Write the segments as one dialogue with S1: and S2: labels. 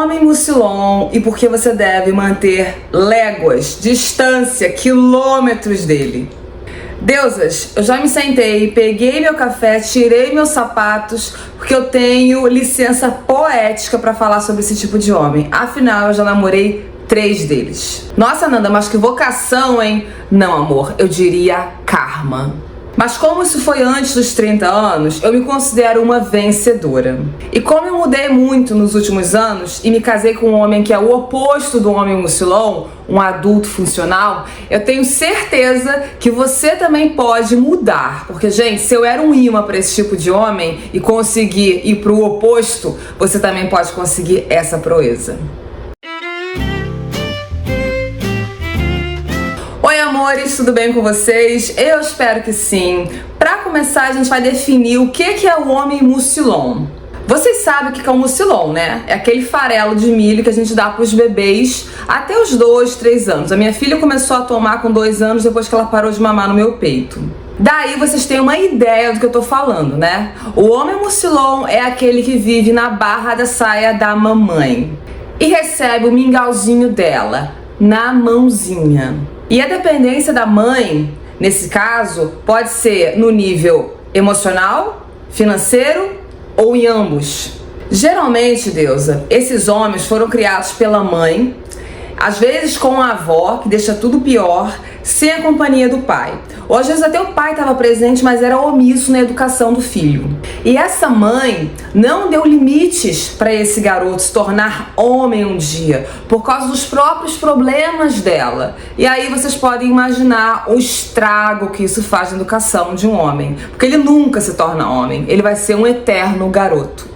S1: homem mucilon e por que você deve manter léguas, distância, quilômetros dele. Deusas, eu já me sentei, peguei meu café, tirei meus sapatos, porque eu tenho licença poética para falar sobre esse tipo de homem. Afinal, eu já namorei 3 deles. Nossa, Nanda, mas que vocação, hein? Não, amor, eu diria karma. Mas como isso foi antes dos 30 anos, eu me considero uma vencedora. E como eu mudei muito nos últimos anos e me casei com um homem que é o oposto do homem mucilon, um adulto funcional, eu tenho certeza que você também pode mudar. Porque, gente, se eu era um imã para esse tipo de homem e conseguir ir pro oposto, você também pode conseguir essa proeza. Oi, amores, tudo bem com vocês? Eu espero que sim. Para começar, a gente vai definir o que é o homem mucilon. Vocês sabem o que é um mucilon, né? É aquele farelo de milho que a gente dá para os bebês até os 2, 3 anos. A minha filha começou a tomar com 2 anos depois que ela parou de mamar no meu peito. Daí vocês têm uma ideia do que eu tô falando, né? O homem mucilon é aquele que vive na barra da saia da mamãe e recebe o mingauzinho dela na mãozinha. E a dependência da mãe, nesse caso, pode ser no nível emocional, financeiro ou em ambos. Geralmente, Deusa, esses homens foram criados pela mãe, às vezes com a avó, que deixa tudo pior, sem a companhia do pai. Ou às vezes até o pai estava presente, mas era omisso na educação do filho. E essa mãe não deu limites para esse garoto se tornar homem um dia, por causa dos próprios problemas dela. E aí vocês podem imaginar o estrago que isso faz na educação de um homem. Porque ele nunca se torna homem, ele vai ser um eterno garoto.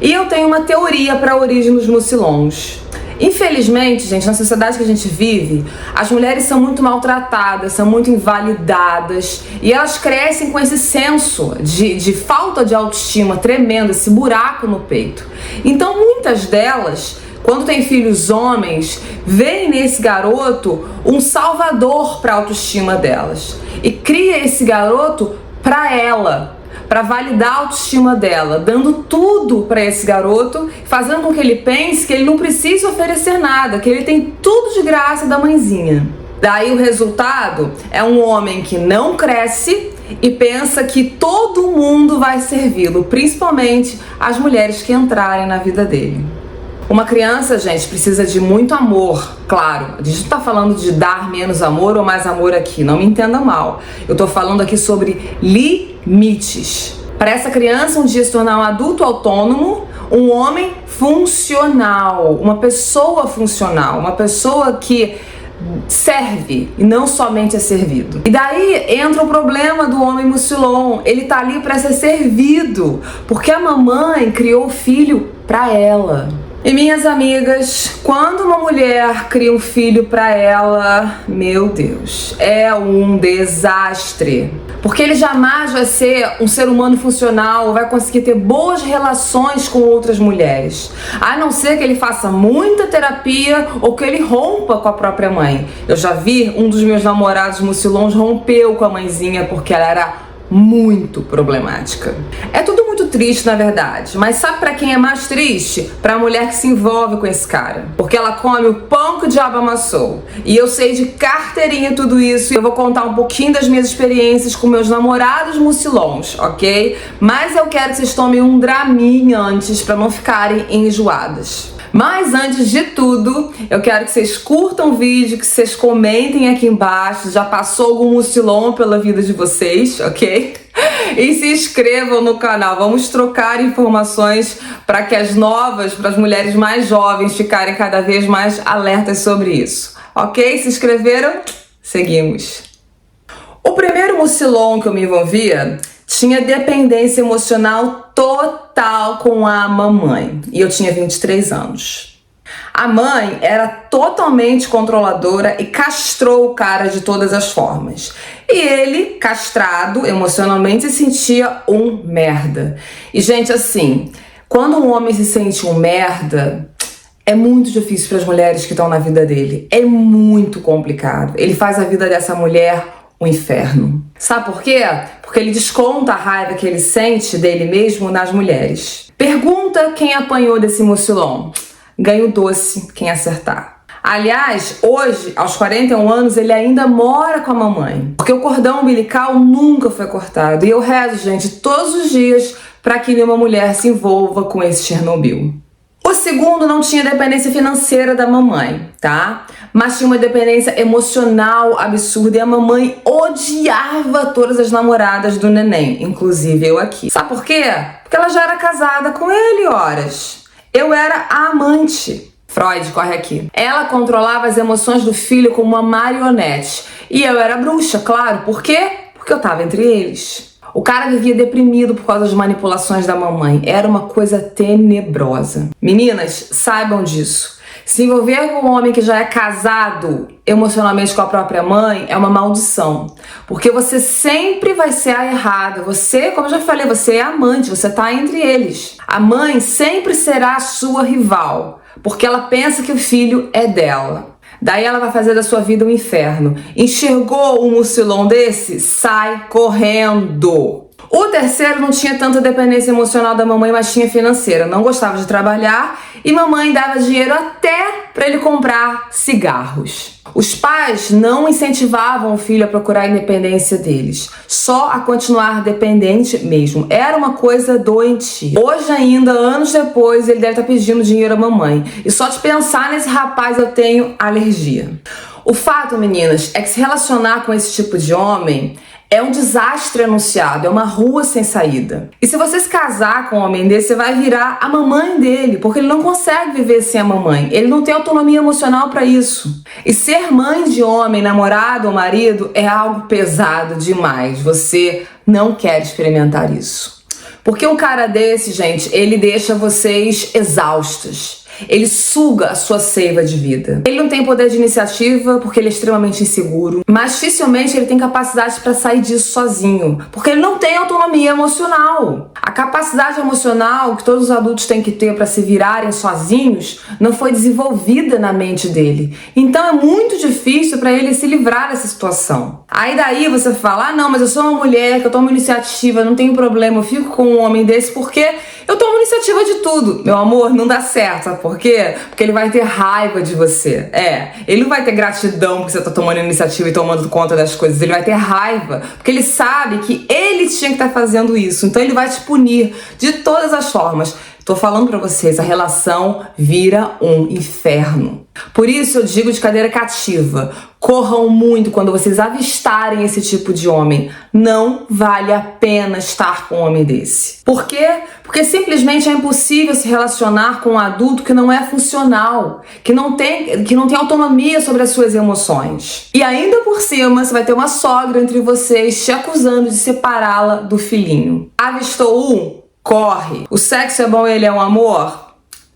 S1: E eu tenho uma teoria para a origem dos mucilons. Infelizmente, gente, na sociedade que a gente vive, as mulheres são muito maltratadas, são muito invalidadas e elas crescem com esse senso de falta de autoestima tremendo, esse buraco no peito. Então, muitas delas, quando têm filhos homens, veem nesse garoto um salvador para a autoestima delas e cria esse garoto para ela, para validar a autoestima dela, dando tudo para esse garoto, fazendo com que ele pense que ele não precisa oferecer nada, que ele tem tudo de graça da mãezinha. Daí o resultado é um homem que não cresce e pensa que todo mundo vai servi-lo, principalmente as mulheres que entrarem na vida dele. Uma criança, gente, precisa de muito amor, claro. A gente não tá falando de dar menos amor ou mais amor aqui, não me entenda mal. Eu tô falando aqui sobre limites. Para essa criança um dia se tornar um adulto autônomo, um homem funcional, uma pessoa funcional, uma pessoa que serve e não somente é servido. E daí entra o problema do homem mucilon. Ele tá ali para ser servido, porque a mamãe criou o filho para ela. E minhas amigas, quando uma mulher cria um filho para ela, meu Deus, é um desastre. Porque ele jamais vai ser um ser humano funcional, vai conseguir ter boas relações com outras mulheres. A não ser que ele faça muita terapia ou que ele rompa com a própria mãe. Eu já vi um dos meus namorados mucilons rompeu com a mãezinha porque ela era muito problemática. É tudo muito triste, na verdade, mas sabe pra quem é mais triste? Pra mulher que se envolve com esse cara, porque ela come o pão que o diabo amassou. E eu sei de carteirinha tudo isso e eu vou contar um pouquinho das minhas experiências com meus namorados mucilons, ok? Mas eu quero que vocês tomem um draminha antes pra não ficarem enjoadas. Mas antes de tudo, eu quero que vocês curtam o vídeo, que vocês comentem aqui embaixo, já passou algum mucilon pela vida de vocês, ok? E se inscrevam no canal, vamos trocar informações para que as mulheres mais jovens ficarem cada vez mais alertas sobre isso, ok? Se inscreveram? Seguimos. O primeiro mucilon que eu me envolvia tinha dependência emocional total com a mamãe e eu tinha 23 anos. A mãe era totalmente controladora e castrou o cara de todas as formas. E ele, castrado emocionalmente, se sentia um merda. E, gente, assim, quando um homem se sente um merda, é muito difícil para as mulheres que estão na vida dele. É muito complicado. Ele faz a vida dessa mulher um inferno. Sabe por quê? Porque ele desconta a raiva que ele sente dele mesmo nas mulheres. Pergunta quem apanhou desse mucilon. ganha o doce quem acertar. Aliás, hoje, aos 41 anos, ele ainda mora com a mamãe, porque o cordão umbilical nunca foi cortado. E eu rezo, gente, todos os dias para que nenhuma mulher se envolva com esse Chernobyl. O segundo não tinha dependência financeira da mamãe, tá? Mas tinha uma dependência emocional absurda e a mamãe odiava todas as namoradas do neném, inclusive eu aqui. Sabe por quê? Porque ela já era casada com ele, horas. Eu era a amante. Freud, corre aqui. Ela controlava as emoções do filho como uma marionete. E eu era bruxa, claro. Por quê? Porque eu tava entre eles. O cara vivia deprimido por causa das manipulações da mamãe. Era uma coisa tenebrosa. Meninas, saibam disso. Se envolver com um homem que já é casado emocionalmente com a própria mãe é uma maldição. Porque você sempre vai ser a errada. Você, como eu já falei, você é amante, você tá entre eles. A mãe sempre será a sua rival, porque ela pensa que o filho é dela. Daí ela vai fazer da sua vida um inferno. Enxergou um mucilão desse? Sai correndo! O terceiro não tinha tanta dependência emocional da mamãe, mas tinha financeira. Não gostava de trabalhar e mamãe dava dinheiro até para ele comprar cigarros. Os pais não incentivavam o filho a procurar a independência deles, só a continuar dependente mesmo. Era uma coisa doentia. Hoje ainda, anos depois, ele deve estar pedindo dinheiro à mamãe. E só de pensar nesse rapaz eu tenho alergia. O fato, meninas, é que se relacionar com esse tipo de homem é um desastre anunciado, é uma rua sem saída. E se você se casar com um homem desse, você vai virar a mamãe dele, porque ele não consegue viver sem a mamãe. Ele não tem autonomia emocional para isso. E ser mãe de homem, namorado ou marido, é algo pesado demais. Você não quer experimentar isso. Porque um cara desse, gente, ele deixa vocês exaustos. Ele suga a sua seiva de vida. Ele não tem poder de iniciativa porque ele é extremamente inseguro, mas dificilmente ele tem capacidade para sair disso sozinho, porque ele não tem autonomia emocional. A capacidade emocional que todos os adultos têm que ter para se virarem sozinhos não foi desenvolvida na mente dele. Então é muito difícil para ele se livrar dessa situação. Aí daí você fala, ah não, mas eu sou uma mulher, que eu tomo iniciativa, não tenho problema, eu fico com um homem desse porque eu tomo iniciativa de tudo. Meu amor, não dá certo, sabe por quê? Porque ele vai ter raiva de você. Ele não vai ter gratidão porque você tá tomando iniciativa e tomando conta das coisas. Ele vai ter raiva porque ele sabe que ele tinha que estar fazendo isso. Então ele vai te punir de todas as formas. Tô falando pra vocês, a relação vira um inferno. Por isso eu digo de cadeira cativa, corram muito quando vocês avistarem esse tipo de homem. Não vale a pena estar com um homem desse. Por quê? Porque simplesmente é impossível se relacionar com um adulto que não é funcional, que não tem autonomia sobre as suas emoções. E ainda por cima, você vai ter uma sogra entre vocês te acusando de separá-la do filhinho. Avistou um? Corre. O sexo é bom e ele é um amor?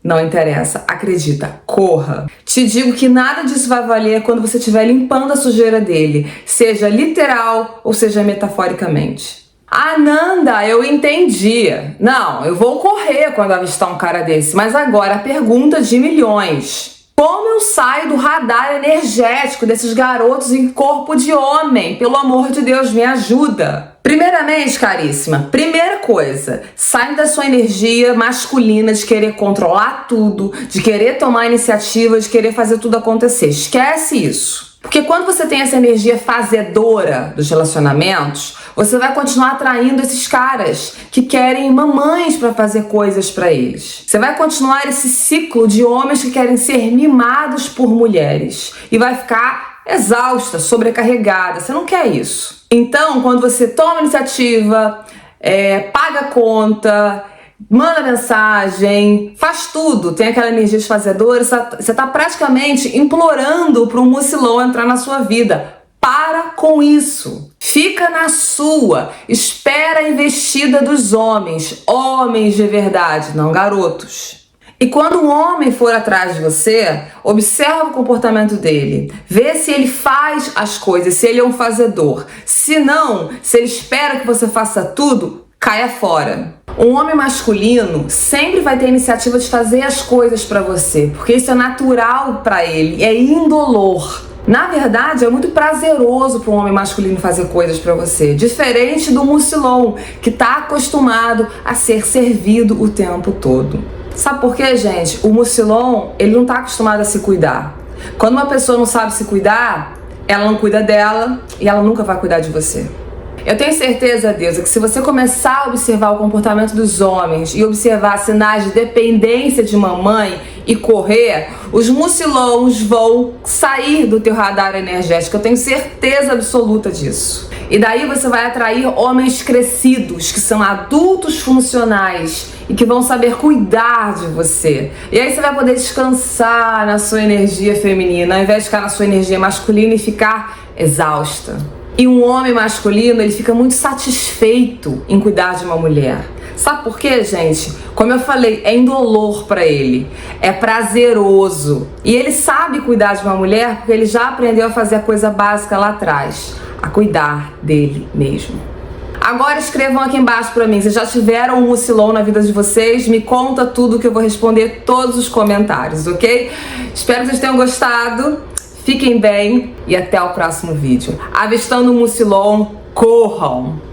S1: Não interessa, acredita, corra. Te digo que nada disso vai valer quando você estiver limpando a sujeira dele, seja literal ou seja metaforicamente. Ananda, eu entendi. Não, eu vou correr quando avistar um cara desse, mas agora a pergunta de milhões. Como eu saio do radar energético desses garotos em corpo de homem? Pelo amor de Deus, me ajuda. Primeiramente, caríssima, primeira coisa, sai da sua energia masculina de querer controlar tudo, de querer tomar iniciativa, de querer fazer tudo acontecer. Esquece isso. Porque quando você tem essa energia fazedora dos relacionamentos, você vai continuar atraindo esses caras que querem mamães para fazer coisas para eles. Você vai continuar esse ciclo de homens que querem ser mimados por mulheres e vai ficar exausta, sobrecarregada. Você não quer isso. Então, quando você toma iniciativa, paga a conta, manda mensagem, faz tudo, tem aquela energia desfazedora, você tá praticamente implorando para um mucilão entrar na sua vida. Para com isso. Fica na sua. Espera a investida dos homens. Homens de verdade, não garotos. E quando um homem for atrás de você, observa o comportamento dele. Vê se ele faz as coisas, se ele é um fazedor. Se não, se ele espera que você faça tudo, caia fora. Um homem masculino sempre vai ter a iniciativa de fazer as coisas pra você, porque isso é natural pra ele, é indolor. Na verdade, é muito prazeroso para um homem masculino fazer coisas pra você, diferente do mucilon, que tá acostumado a ser servido o tempo todo. Sabe por quê, gente? O mucilon, ele não tá acostumado a se cuidar. Quando uma pessoa não sabe se cuidar, ela não cuida dela e ela nunca vai cuidar de você. Eu tenho certeza, Deusa, que se você começar a observar o comportamento dos homens e observar sinais de dependência de mamãe e correr, os mucilons vão sair do teu radar energético. Eu tenho certeza absoluta disso. E daí você vai atrair homens crescidos, que são adultos funcionais e que vão saber cuidar de você. E aí você vai poder descansar na sua energia feminina, ao invés de ficar na sua energia masculina e ficar exausta. E um homem masculino, ele fica muito satisfeito em cuidar de uma mulher. Sabe por quê, gente? Como eu falei, é indolor pra ele, é prazeroso. E ele sabe cuidar de uma mulher porque ele já aprendeu a fazer a coisa básica lá atrás, a cuidar dele mesmo. Agora escrevam aqui embaixo pra mim, vocês já tiveram um mucilon na vida de vocês? Me conta tudo que eu vou responder todos os comentários, ok? Espero que vocês tenham gostado. Fiquem bem e até o próximo vídeo. Avistando o mucilon, corram!